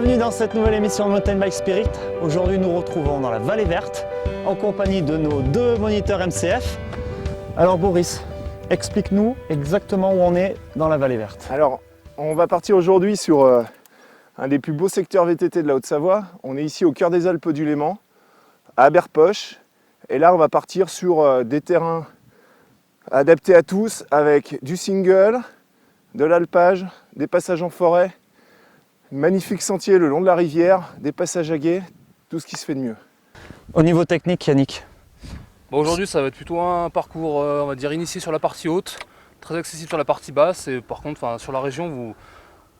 Bienvenue dans cette nouvelle émission de Mountain Bike Spirit. Aujourd'hui, nous retrouvons dans la Vallée Verte en compagnie de nos deux moniteurs MCF. Alors Boris, explique-nous exactement où on est dans la Vallée Verte. Alors, on va partir aujourd'hui sur un des plus beaux secteurs VTT de la Haute-Savoie. On est ici au cœur des Alpes du Léman, à Aberpoche. Et là, on va partir sur des terrains adaptés à tous avec du single, de l'alpage, des passages en forêt, magnifique sentier le long de la rivière, des passages à gué, tout ce qui se fait de mieux. Au niveau technique, Yannick? Bon, aujourd'hui, ça va être plutôt un parcours, on va dire, initié sur la partie haute, très accessible sur la partie basse. Et par contre, sur la région,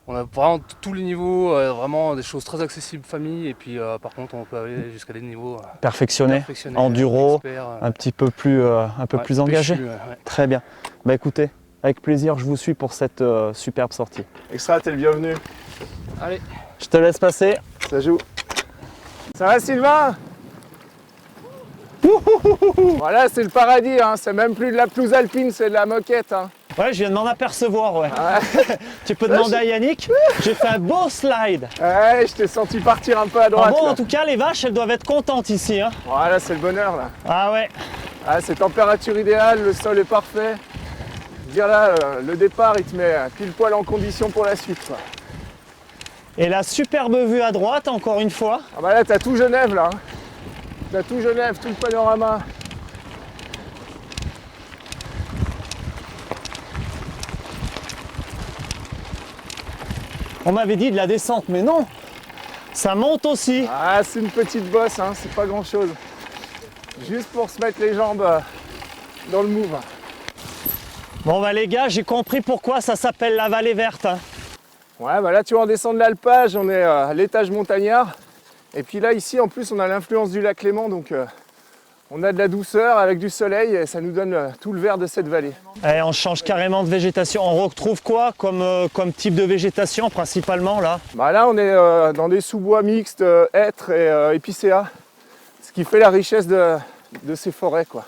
on a vraiment tous les niveaux, vraiment des choses très accessibles famille. Et puis, par contre, on peut aller jusqu'à des niveaux Perfectionnés, enduro, expert, un petit peu plus, plus engagé. péchu, ouais. Très bien. Bah écoutez, avec plaisir, je vous suis pour cette superbe sortie. Extra, t'es le bienvenu. Allez, Je te laisse passer. Ça joue. Ça va Sylvain? Voilà, c'est le paradis, hein. C'est même plus de la pelouse alpine, c'est de la moquette. Hein. Ouais, je viens de m'en apercevoir, ouais. Tu peux demander à Yannick, j'ai fait un beau slide. Ouais, je t'ai senti partir un peu à droite. Bon, là. en tout cas, les vaches, elles doivent être contentes ici. Hein. Voilà, c'est le bonheur là. Ah ouais. Ah, c'est température idéale, le sol est parfait. Je veux dire là, le départ, il te met pile poil en condition pour la suite. Quoi. Et la superbe vue à droite, encore une fois. Ah bah là, t'as tout Genève là. Hein. T'as tout Genève, tout le panorama. On m'avait dit de la descente, mais non. Ça monte aussi. Ah, c'est une petite bosse, hein, c'est pas grand chose. Juste pour se mettre les jambes dans le move. Bon bah les gars, j'ai compris pourquoi ça s'appelle la Vallée Verte. Hein. Ouais, bah là, tu vois, on descend de l'alpage, on est à l'étage montagnard. Et puis là, ici, en plus, on a l'influence du lac Léman, donc on a de la douceur avec du soleil et ça nous donne tout le vert de cette vallée. Et on change carrément de végétation. On retrouve quoi comme type de végétation principalement là? Bah là, on est dans des sous-bois mixtes, hêtres et épicéas, ce qui fait la richesse de ces forêts, quoi.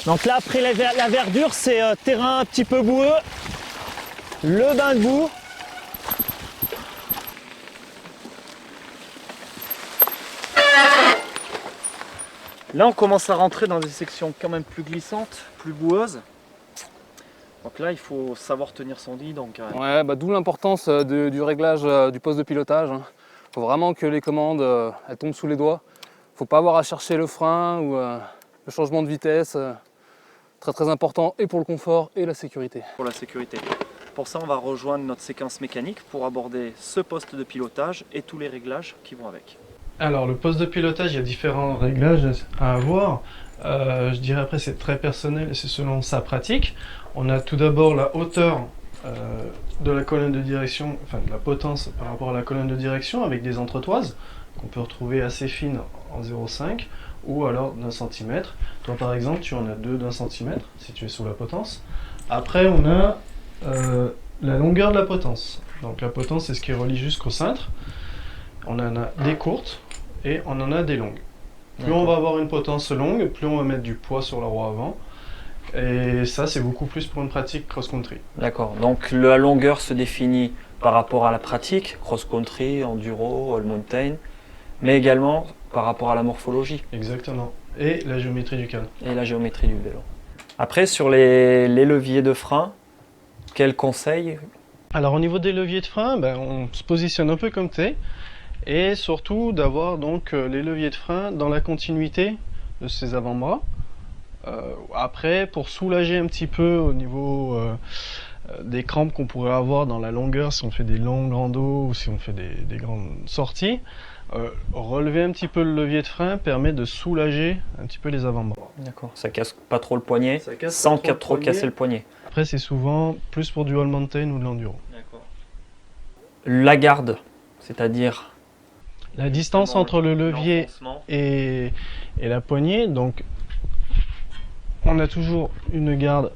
Donc là, après la verdure, c'est terrain un petit peu boueux, le bain de boue. Là, on commence à rentrer dans des sections quand même plus glissantes, plus boueuses. Donc là, il faut savoir tenir son guidon quand même. ouais, bah, d'où l'importance du réglage du poste de pilotage. Il faut vraiment que les commandes elles tombent sous les doigts. Il ne faut pas avoir à chercher le frein ou le changement de vitesse. Très très important et pour le confort et la sécurité. Pour la sécurité. Pour ça, on va rejoindre notre séquence mécanique pour aborder ce poste de pilotage et tous les réglages qui vont avec. Alors le poste de pilotage, il y a différents réglages à avoir. Je dirais après c'est très personnel et c'est selon sa pratique. On a tout d'abord la hauteur de la colonne de direction, enfin de la potence par rapport à la colonne de direction avec des entretoises qu'on peut retrouver assez fines en 0,5 ou alors d'un centimètre. Toi par exemple tu en as deux d'un centimètre si tu es sous la potence. Après on a la longueur de la potence. Donc la potence c'est ce qui relie jusqu'au cintre. On en a des courtes et on en a des longues. Plus on va avoir une potence longue, plus on va mettre du poids sur la roue avant. Et ça c'est beaucoup plus pour une pratique cross-country. D'accord, donc la longueur se définit par rapport à la pratique, cross-country, enduro, all mountain, mais également par rapport à la morphologie. Exactement. Et la géométrie du cadre. Et la géométrie du vélo. Après, sur les leviers de frein, quels conseils? Alors au niveau des leviers de frein, on se positionne un peu comme t'es. Et surtout d'avoir donc les leviers de frein dans la continuité de ses avant-bras. Après, pour soulager un petit peu au niveau des crampes qu'on pourrait avoir dans la longueur si on fait des longues randos ou si on fait des grandes sorties, relever un petit peu le levier de frein permet de soulager un petit peu les avant-bras. D'accord, ça casse pas trop le poignet, sans trop casser le poignet. Après, c'est souvent plus pour du all mountain ou de l'enduro. D'accord. La garde, c'est-à-dire la distance entre le levier et la poignée, donc on a toujours une garde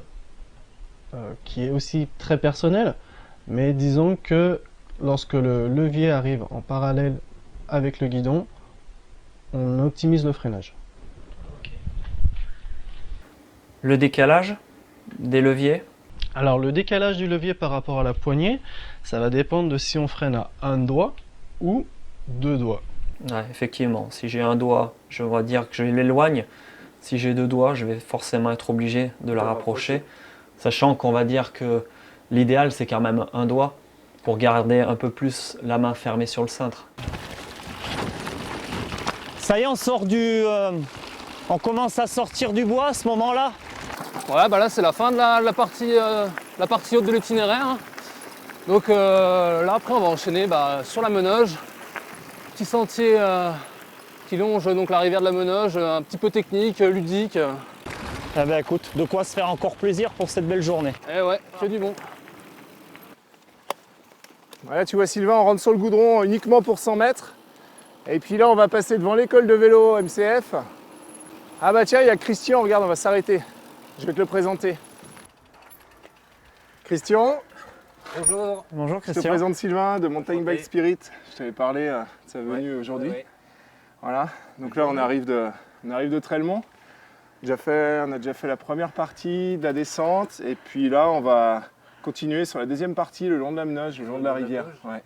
qui est aussi très personnelle, mais disons que lorsque le levier arrive en parallèle avec le guidon, on optimise le freinage. Le décalage, Des leviers? Alors le décalage du levier par rapport à la poignée, ça va dépendre de si on freine à un doigt ou deux doigts. Ouais, effectivement, si j'ai un doigt, je vais dire que je l'éloigne. Si j'ai deux doigts, je vais forcément être obligé de la rapprocher. Sachant qu'on va dire que l'idéal, c'est quand même un doigt pour garder un peu plus la main fermée sur le cintre. Ça y est, on sort on commence à sortir du bois à ce moment-là. Ouais, bah là c'est la fin de la partie haute de l'itinéraire, hein. Donc là après on va enchaîner sur la Menoge. Petit sentier qui longe donc la rivière de la Menoge, un petit peu technique, ludique. Eh ben écoute, de quoi se faire encore plaisir pour cette belle journée. Eh ouais, que du bon. Voilà, tu vois Sylvain, on rentre sur le goudron uniquement pour 100 mètres. Et puis là, on va passer devant l'école de vélo MCF. Ah bah tiens, il y a Christian, regarde, on va s'arrêter. Je vais te le présenter. Christian, Bonjour. Bonjour je te Christian. présente Sylvain de Mountain Bike Ok. Spirit. Je t'avais parlé de sa venue aujourd'hui. Ouais. Voilà, donc là on arrive de Trelmont. On a déjà fait la première partie de la descente. Et puis là, on va continuer sur la deuxième partie, le long de la Menoge, le long de la rivière. Ouais.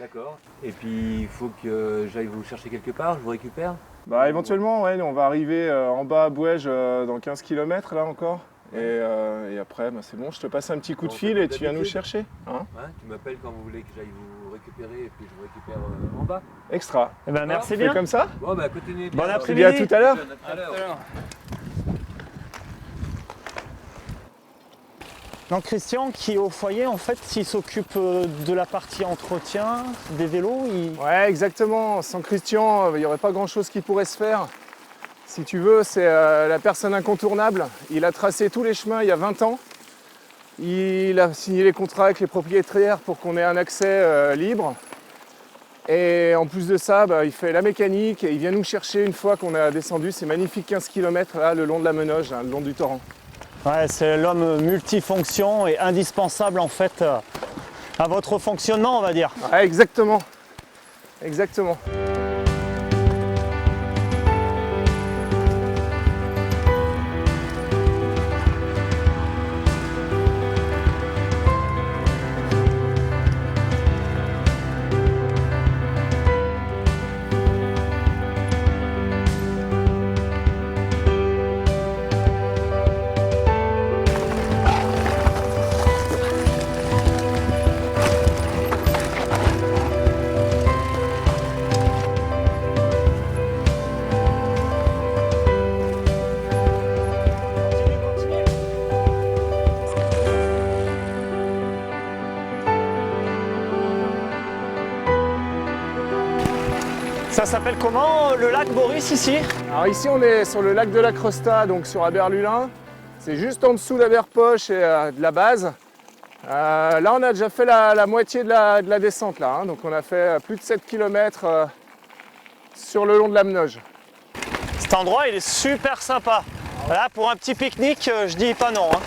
D'accord. Et puis il faut que j'aille vous chercher quelque part, je vous récupère. Bah éventuellement, ouais, on va arriver en bas à Bouège dans 15 km là encore. Et après, bah, c'est bon, je te passe un petit coup de Bon, fil comme et tu viens nous d'habitude. chercher. Hein, Hein, tu m'appelles quand vous voulez que j'aille vous récupérer et puis je vous récupère en bas. extra. Eh ben merci C'est bien. comme ça. Bon bah continuez bien. Bon alors. Je te dis à après-midi. tout à l'heure. À tout à l'heure. Tout à l'heure. Donc Christian qui au foyer en fait s'il s'occupe de la partie entretien des vélos, Ouais, exactement. Sans Christian, il n'y aurait pas grand-chose qui pourrait se faire. Si tu veux, c'est la personne incontournable. Il a tracé tous les chemins il y a 20 ans. Il a signé les contrats avec les propriétaires pour qu'on ait un accès libre. Et en plus de ça, bah, il fait la mécanique et il vient nous chercher une fois qu'on a descendu ces magnifiques 15 km là, le long de la Menoge, hein, le long du torrent. ouais, c'est l'homme multifonction et indispensable en fait à votre fonctionnement on va dire. Ouais, exactement. Exactement. Ça s'appelle comment le lac Boris ici? Alors ici on est sur le lac de la Crosta, donc sur Aberlulin. C'est juste en dessous d'Aberpoche et de la base. Là on a déjà fait la moitié de la descente là, hein. Donc on a fait plus de 7 km sur le long de la Menoge. Cet endroit il est super sympa. Là pour un petit pique-nique, je dis pas non. Hein.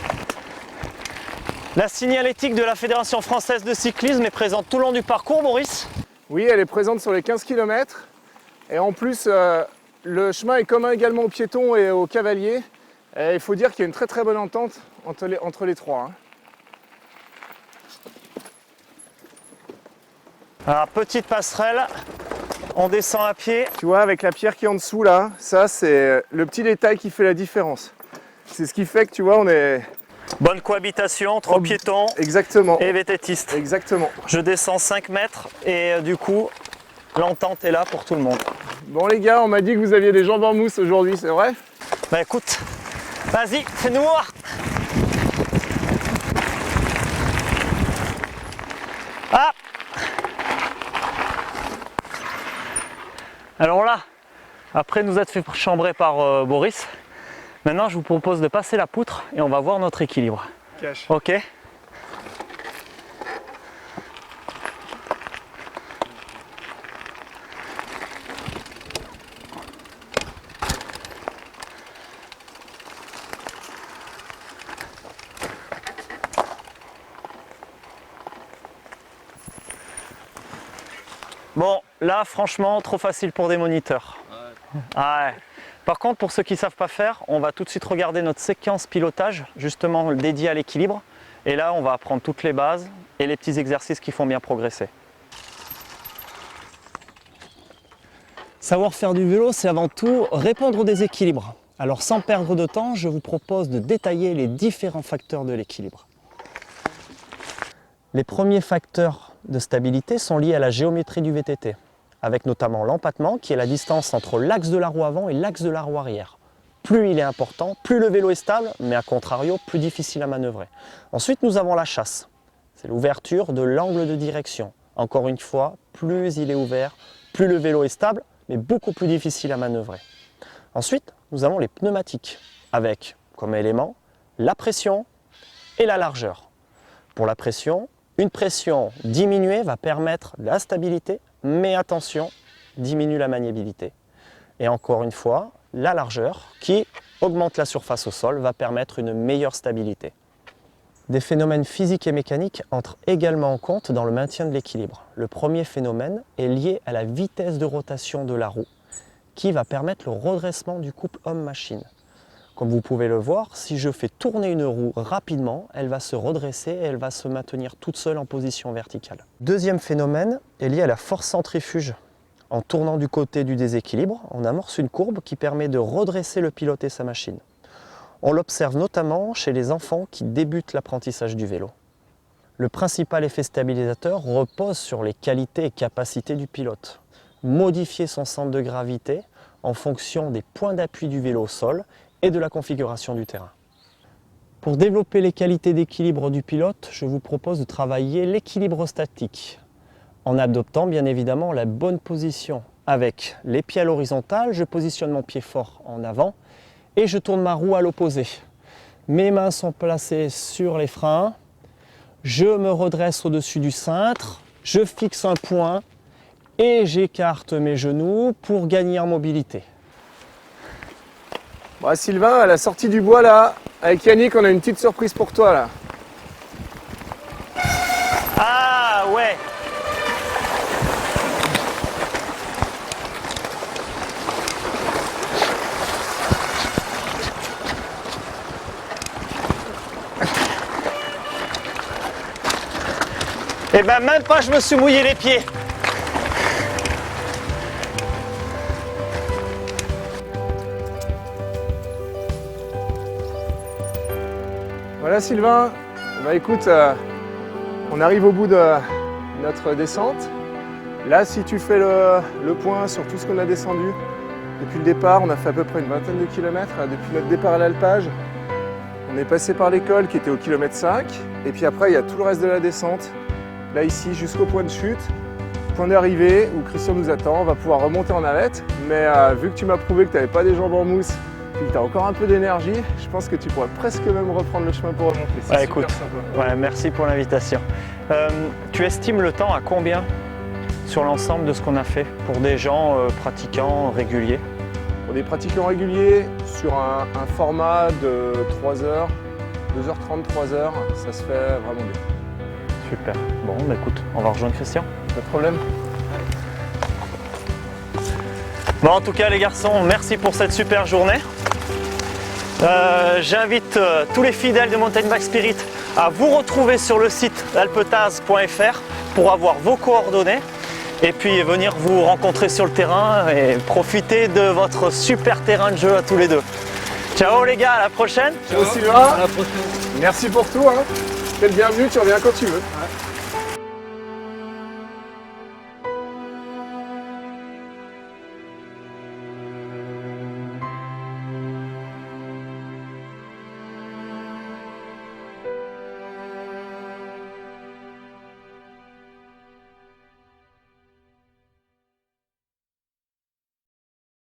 La signalétique de la Fédération française de cyclisme est présente tout le long du parcours, Boris. Oui, elle est présente sur les 15 km. Et en plus, le chemin est commun également aux piétons et aux cavaliers. Et il faut dire qu'il y a une très très bonne entente entre les trois, hein. Alors petite passerelle, on descend à pied. Tu vois, avec la pierre qui est en dessous là, ça c'est le petit détail qui fait la différence. C'est ce qui fait que tu vois, on est... Bonne cohabitation entre Oh, piétons Exactement. et vététistes. Exactement. Je descends 5 mètres et du coup, l'entente est là pour tout le monde. Bon les gars, on m'a dit que vous aviez des jambes en mousse aujourd'hui, c'est vrai? Bah écoute, vas-y, fais-nous voir. Ah! Alors là, après nous être fait chambrer par Boris, maintenant je vous propose de passer la poutre et on va voir notre équilibre. Cache. Ok? Bon, là franchement, trop facile pour des moniteurs. Ouais. Par contre, pour ceux qui ne savent pas faire, on va tout de suite regarder notre séquence pilotage, justement dédiée à l'équilibre. Et là, on va apprendre toutes les bases et les petits exercices qui font bien progresser. Savoir faire du vélo, c'est avant tout répondre aux déséquilibres. Alors sans perdre de temps, je vous propose de détailler les différents facteurs de l'équilibre. Les premiers facteurs de stabilité sont liés à la géométrie du VTT, avec notamment l'empattement, qui est la distance entre l'axe de la roue avant et l'axe de la roue arrière. Plus il est important, plus le vélo est stable, mais à contrario, plus difficile à manœuvrer. Ensuite, nous avons la chasse. C'est l'ouverture de l'angle de direction. Encore une fois, plus il est ouvert, plus le vélo est stable, mais beaucoup plus difficile à manœuvrer. Ensuite, nous avons les pneumatiques, avec comme élément la pression et la largeur. Pour la pression, une pression diminuée va permettre la stabilité, mais attention, diminue la maniabilité. Et encore une fois, la largeur, qui augmente la surface au sol, va permettre une meilleure stabilité. Des phénomènes physiques et mécaniques entrent également en compte dans le maintien de l'équilibre. Le premier phénomène est lié à la vitesse de rotation de la roue, qui va permettre le redressement du couple homme-machine. Comme vous pouvez le voir, si je fais tourner une roue rapidement, elle va se redresser et elle va se maintenir toute seule en position verticale. Deuxième phénomène est lié à la force centrifuge. En tournant du côté du déséquilibre, on amorce une courbe qui permet de redresser le pilote et sa machine. On l'observe notamment chez les enfants qui débutent l'apprentissage du vélo. Le principal effet stabilisateur repose sur les qualités et capacités du pilote. Modifier son centre de gravité en fonction des points d'appui du vélo au sol et de la configuration du terrain. Pour développer les qualités d'équilibre du pilote, je vous propose de travailler l'équilibre statique en adoptant bien évidemment la bonne position. Avec les pieds à l'horizontale, je positionne mon pied fort en avant et je tourne ma roue à l'opposé. Mes mains sont placées sur les freins, je me redresse au-dessus du cintre, je fixe un point et j'écarte mes genoux pour gagner en mobilité. Bon, Sylvain, à la sortie du bois là, avec Yannick, on a une petite surprise pour toi là. Ah ouais! Et ben même pas je me suis mouillé les pieds. Voilà Sylvain, bah écoute, on arrive au bout de notre descente. Là, si tu fais le point sur tout ce qu'on a descendu, depuis le départ, on a fait à peu près une vingtaine de kilomètres. Depuis notre départ à l'alpage, on est passé par l'école qui était au kilomètre 5. Et puis après, il y a tout le reste de la descente. Là, ici, jusqu'au point de chute, point d'arrivée où Christian nous attend. On va pouvoir remonter en navette. Mais vu que tu m'as prouvé que tu n'avais pas des jambes en mousse, et que tu as encore un peu d'énergie, je pense que tu pourrais presque même reprendre le chemin pour remonter. C'est super sympa. Ouais, merci pour l'invitation. Tu estimes le temps à combien sur l'ensemble de ce qu'on a fait pour des gens pratiquants réguliers? Pour des pratiquants réguliers, sur un format de 3 heures, 2h30, 3 heures, ça se fait vraiment bien. Super. Bon, bah écoute, on va rejoindre Christian. Pas de problème. Bon, en tout cas, les garçons, merci pour cette super journée. J'invite tous les fidèles de Mountain Bike Spirit à vous retrouver sur le site alpetaz.fr pour avoir vos coordonnées et puis venir vous rencontrer sur le terrain et profiter de votre super terrain de jeu à tous les deux. Ciao les gars, à la prochaine. Ciao Sylvain. À la prochaine. Merci pour tout. T'es le bienvenu, tu reviens quand tu veux.